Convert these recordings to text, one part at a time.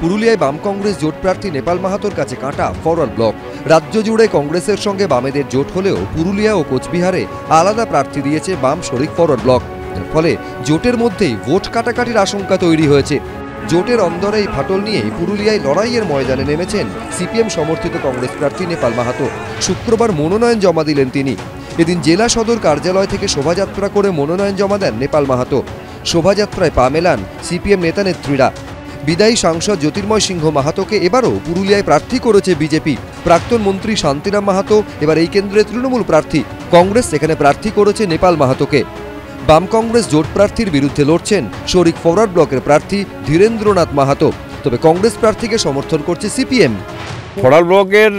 পুরুলিয়ায় বাম কংগ্রেস জোট প্রার্থী নেপাল মাহাতোর কাছে কাঁটা ফরওয়ার্ড ব্লক। রাজ্য জুড়ে কংগ্রেসের সঙ্গে বামেদের জোট হলেও পুরুলিয়া ও কোচবিহারে আলাদা প্রার্থী দিয়েছে বাম শরিক ফরওয়ার্ড ব্লক। এর ফলে জোটের মধ্যেই ভোট কাটাকাটির আশঙ্কা তৈরি হয়েছে। জোটের অন্দরেই ফাটল নিয়েই পুরুলিয়ায় লড়াইয়ের ময়দানে নেমেছেন সিপিএম সমর্থিত কংগ্রেস প্রার্থী নেপাল মাহাতো। শুক্রবার মনোনয়ন জমা দিলেন তিনি। এদিন জেলা সদর কার্যালয় থেকে শোভাযাত্রা করে মনোনয়ন জমা দেন নেপাল মাহাতো। শোভাযাত্রায় পা মেলান সিপিএম নেতা নেত্রীরা। বিদায়ী সাংসদ জ্যোতির্ময় সিংহ মাহাতোকে এবারও পুরুলিয়ায় প্রার্থী করেছে বিজেপি। প্রাক্তন মন্ত্রী শান্তিরাম মাহাতো এবার এই কেন্দ্রে তৃণমূল প্রার্থী। কংগ্রেস সেখানে প্রার্থী করেছে নেপাল মাহাতোকে। বাম কংগ্রেস জোট প্রার্থীর বিরুদ্ধে লড়ছেন শরিক ফরওয়ার্ড ব্লকের প্রার্থী ধীরেন্দ্রনাথ মাহাতো। তবে কংগ্রেস প্রার্থীকে সমর্থন করছে সিপিএম। ফরওয়ার্ড ব্লকের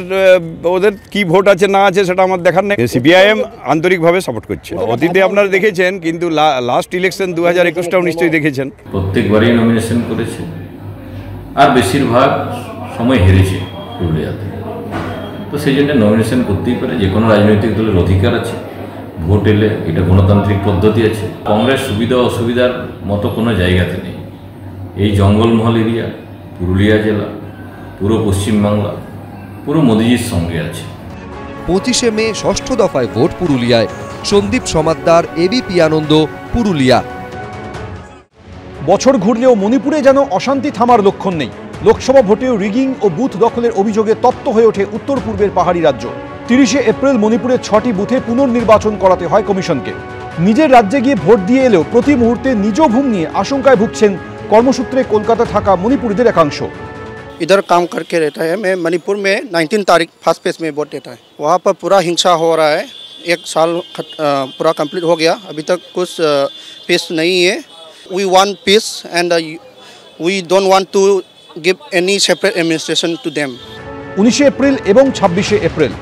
ওদের কি ভোট আছে না আছে সেটা আমার দেখার নেই। সিপিআইএম আন্তরিকভাবে সাপোর্ট করছে। অতীতে আপনারা দেখেছেন, কিন্তু লাস্ট ইলেকশন 2021টাও নিশ্চয়ই দেখেছেন। প্রত্যেকবারই নমিনেশন করেছে আর বেশিরভাগ সময় হেরেছে পুরুলিয়াতে। তো সেই জন্য নমিনেশন করতেই পারে, যে কোনো রাজনৈতিক দলের অধিকার আছে। ভোট এলে এটা গণতান্ত্রিক পদ্ধতি আছে। কংগ্রেস সুবিধা অসুবিধার মতো কোনো জায়গাতে নেই। এই জঙ্গলমহল এরিয়া, পুরুলিয়া জেলা, পুরো পশ্চিমবাংলা পুরো মোদিজির সঙ্গে আছে। 25শে মে ষষ্ঠ দফায় ভোট পুরুলিয়ায়। সন্দীপ সমাদ্দার, এবিপি আনন্দ, পুরুলিয়া। বছর ঘুরলেও মণিপুরে যেন অশান্তি থামার লক্ষণ নেই। লোকসভা ভোটেও রিগিং ও বুথ দখলের অভিযোগে তপ্ত হয়ে ওঠে উত্তর পূর্বের পাহাড়ি রাজ্য। 30শে এপ্রিল মণিপুরের 6টি বুথে পুনর্নির্বাচন করাতে হয় কমিশনকে। নিজের রাজ্যে গিয়ে ভোট দিয়ে এলেও প্রতি মুহূর্তে নিজ ভূম নিয়ে আশঙ্কায় ভুগছেন কর্মসূত্রে কলকাতা থাকা মণিপুরীদের একাংশ। इधर काम करके रहता है। मैं मणिपुर में 19 तारीख फर्स्ट फेज में वोट देता है। वहाँ पर पूरा हिंसा हो रहा है। 1 साल पूरा कंप्लीट हो गया, अभी तक कुछ पीस नहीं है। We want peace and we don't want to give any separate administration to them. 19শে এপ্রিল এবং 26শে এপ্রিল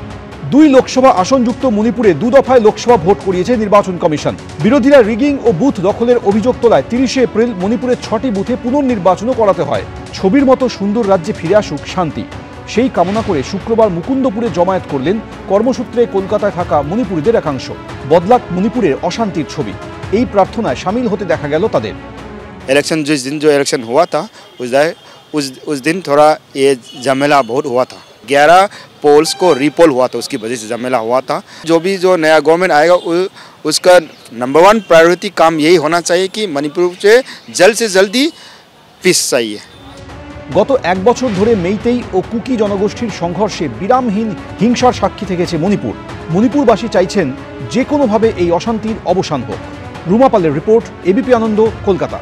2 লোকসভা আসনযুক্ত মণিপুরে 2 দফায় লোকসভা ভোট করিয়েছে নির্বাচন কমিশন। বিরোধীরা রিগিং ও বুথ দখলের অভিযোগ তোলায় 30শে এপ্রিল মণিপুরের 6টি বুথে পুনর্নির্বাচনও করাতে হয়। ছবির মতো সুন্দর রাজ্যে ফিরে আসুক শান্তি, সেই কামনা করে শুক্রবার মুকুন্দপুরে জমায়েত করলেন কর্মসূত্রে কলকাতায় থাকা মণিপুরীদের একাংশ। বদলাক মণিপুরের অশান্তির ছবি, এই প্রার্থনায় সামিল হতে দেখা গেল তাদের। इलेक्शन जिस दिन जो इलेक्शन हुआ था उस दिन थोड़ा ये झमेला बहुत हुआ था। 11 पोल्स को रीपोल हुआ था, उसकी वजह से झमेला हुआ था। जो नया गवर्नमेंट आएगा उसका नंबर 1 प्रायोरिटी काम यही होना चाहिए कि मणिपुर से जल्दी पीस चाहिए। গত 1 বছর ধরে মেইতেই ও কুকি জনগোষ্ঠীর সংঘর্ষে বিরামহীন হিংসার সাক্ষী থেকেছে মণিপুর। মণিপুরবাসী চাইছেন যে কোনোভাবে এই অশান্তির অবসান হোক। রুমা পালের রিপোর্ট, এবিপি আনন্দ, কলকাতা।